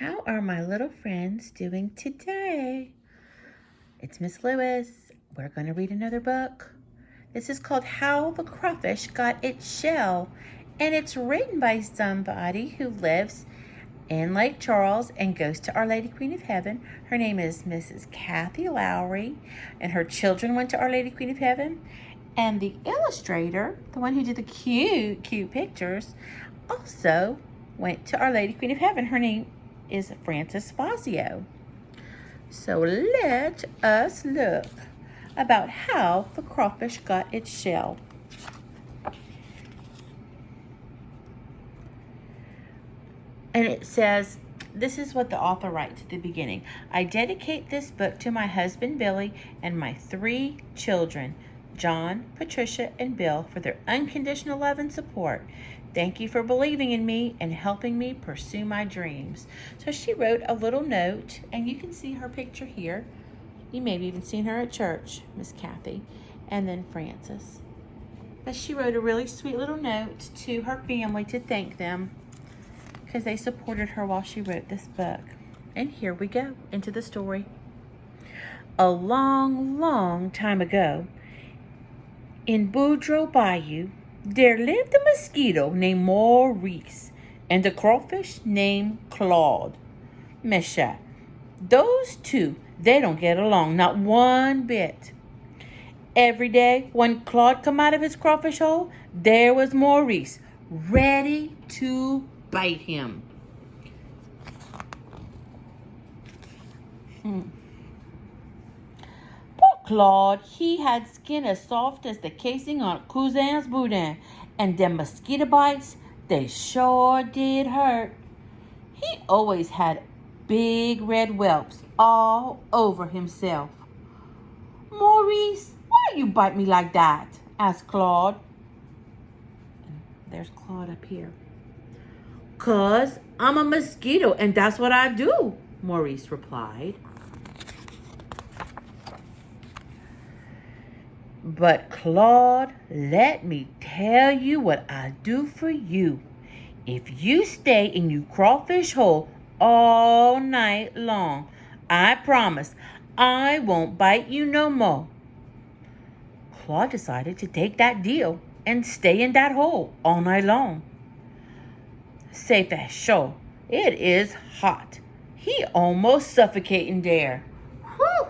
How are my little friends doing today? It's Miss Lewis. We're going to read another book. This is called How the Crawfish Got Its Shell, and it's written by somebody who lives in Lake Charles and goes to Our Lady Queen of Heaven. Her name is Mrs. Kathy Lowry, and her children went to Our Lady Queen of Heaven. And the illustrator, the one who did the cute pictures, also went to Our Lady Queen of Heaven. Her name is Frances Fazio. So let us look about how the crawfish got its shell. And it says, this is what the author writes at the beginning. I dedicate this book to my husband, Billy, and my 3 children, John, Patricia, and Bill, for their unconditional love and support. Thank you for believing in me and helping me pursue my dreams. So she wrote a little note, and you can see her picture here. You may have even seen her at church, Miss Kathy, and then Frances. But she wrote a really sweet little note to her family to thank them because they supported her while she wrote this book. And here we go into the story. A long time ago, in Boudreaux Bayou, there lived a mosquito named Maurice and a crawfish named Claude. Mesha, those two, they don't get along, not one bit. Every day when Claude come out of his crawfish hole, there was Maurice, ready to bite him. Claude, he had skin as soft as the casing on Cousin's boudin, and them mosquito bites, they sure did hurt. He always had big red whelps all over himself. Maurice, why you bite me like that? Asked Claude. And there's Claude up here. 'Cause I'm a mosquito and that's what I do, Maurice replied. But Claude, let me tell you what I'll do for you. If you stay in your crawfish hole all night long, I promise I won't bite you no more. Claude decided to take that deal and stay in that hole all night long. Safe as sure, it is hot. He almost suffocating there. Whew.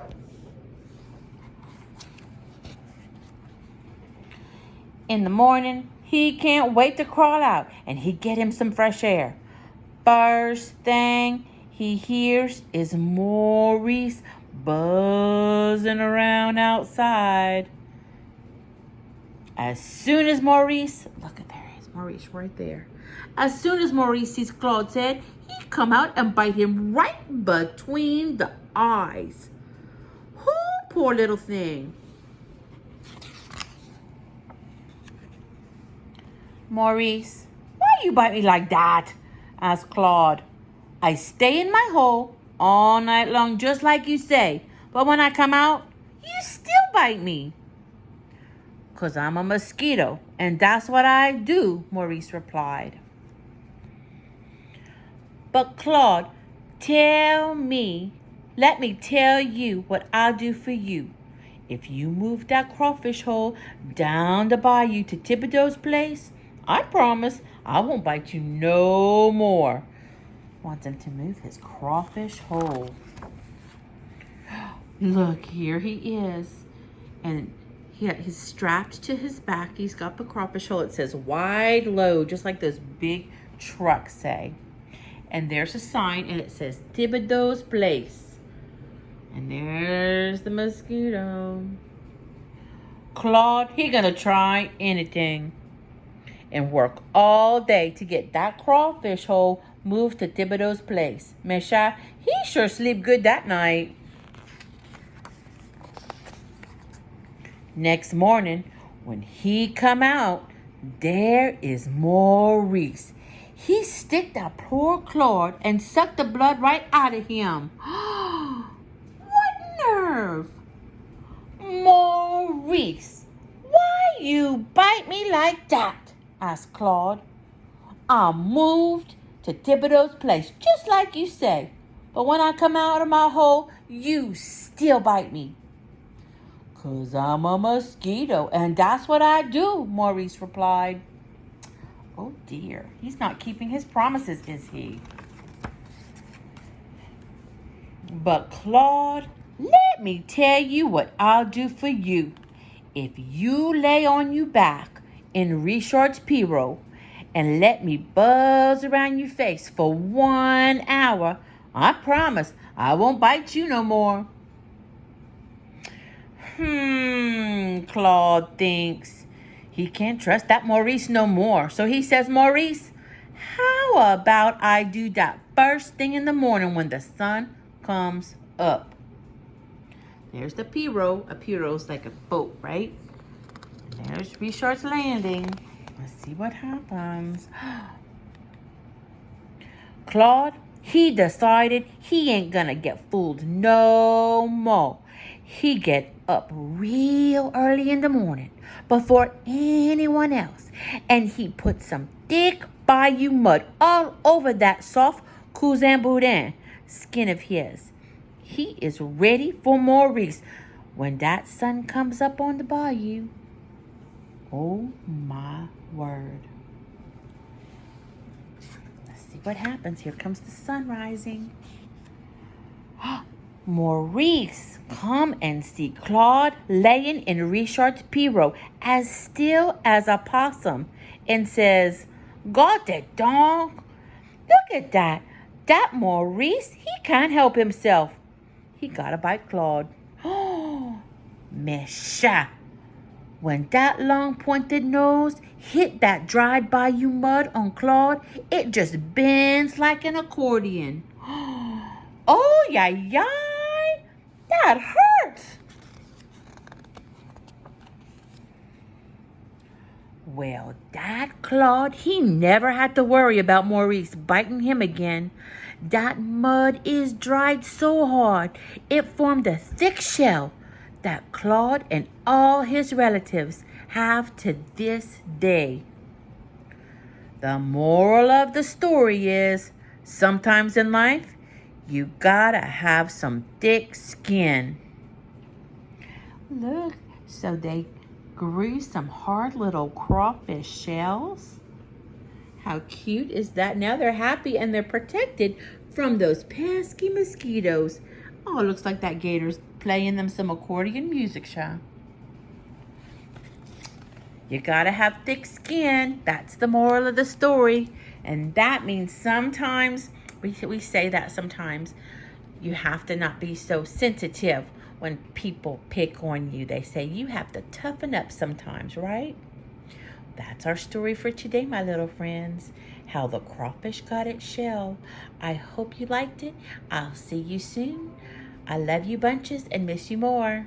In the morning, he can't wait to crawl out and he get him some fresh air. First thing he hears is Maurice buzzing around outside. As soon as Maurice, look at there is Maurice right there. As soon as Maurice sees Claude's head, he come out and bite him right between the eyes. Poor little thing. Maurice, why you bite me like that? Asked Claude. I stay in my hole all night long, just like you say. But when I come out, you still bite me. 'Cause I'm a mosquito, and that's what I do, Maurice replied. But Claude, let me tell you what I'll do for you. If you move that crawfish hole down the bayou to Thibodeau's place, I promise I won't bite you no more. Wants him to move his crawfish hole. Look, here he is. And he's strapped to his back. He's got the crawfish hole. It says wide load, just like those big trucks say. And there's a sign, and it says Thibodeau's place. And there's the mosquito. Claude, he gonna try anything and work all day to get that crawfish hole moved to Thibodeau's place. Mesha, he sure sleep good that night. Next morning, when he come out, there is Maurice. He stick that poor Claude and suck the blood right out of him. What nerve! Maurice, why you bite me like that? Asked Claude. I moved to Thibodeau's place, just like you say. But when I come out of my hole, you still bite me. 'Cause I'm a mosquito, and that's what I do, Maurice replied. Oh dear, he's not keeping his promises, is he? But Claude, let me tell you what I'll do for you. If you lay on your back in Richard's pirogue and let me buzz around your face for 1 hour, I promise I won't bite you no more. Claude thinks. He can't trust that Maurice no more. So he says, Maurice, how about I do that first thing in the morning when the sun comes up? There's the pirogue. A pirogue's like a boat, right? There's Richard's landing. Let's see what happens. Claude, he decided he ain't gonna get fooled no more. He get up real early in the morning before anyone else, and he put some thick bayou mud all over that soft cousin boudin skin of his. He is ready for Maurice when that sun comes up on the bayou. Oh my word. Let's see what happens. Here comes the sun rising. Maurice, come and see Claude laying in Richard's pirogue as still as a possum and says, "God the dog, look at that. That Maurice, he can't help himself. He gotta bite Claude." Oh, Mesha. When that long pointed nose hit that dried bayou mud on Claude, it just bends like an accordion. Oh, yay. That hurts. Well, that Claude, he never had to worry about Maurice biting him again. That mud is dried so hard, it formed a thick shell that Claude and all his relatives have to this day. The moral of the story is, sometimes in life, you gotta have some thick skin. Look, so they grew some hard little crawfish shells. How cute is that? Now they're happy and they're protected from those pesky mosquitoes. Oh, it looks like that gator's playing them some accordion music, Sha. You gotta have thick skin. That's the moral of the story. And that means sometimes, we say that sometimes, you have to not be so sensitive when people pick on you. They say you have to toughen up sometimes, right? That's our story for today, my little friends. How the crawfish got its shell. I hope you liked it. I'll see you soon. I love you bunches and miss you more.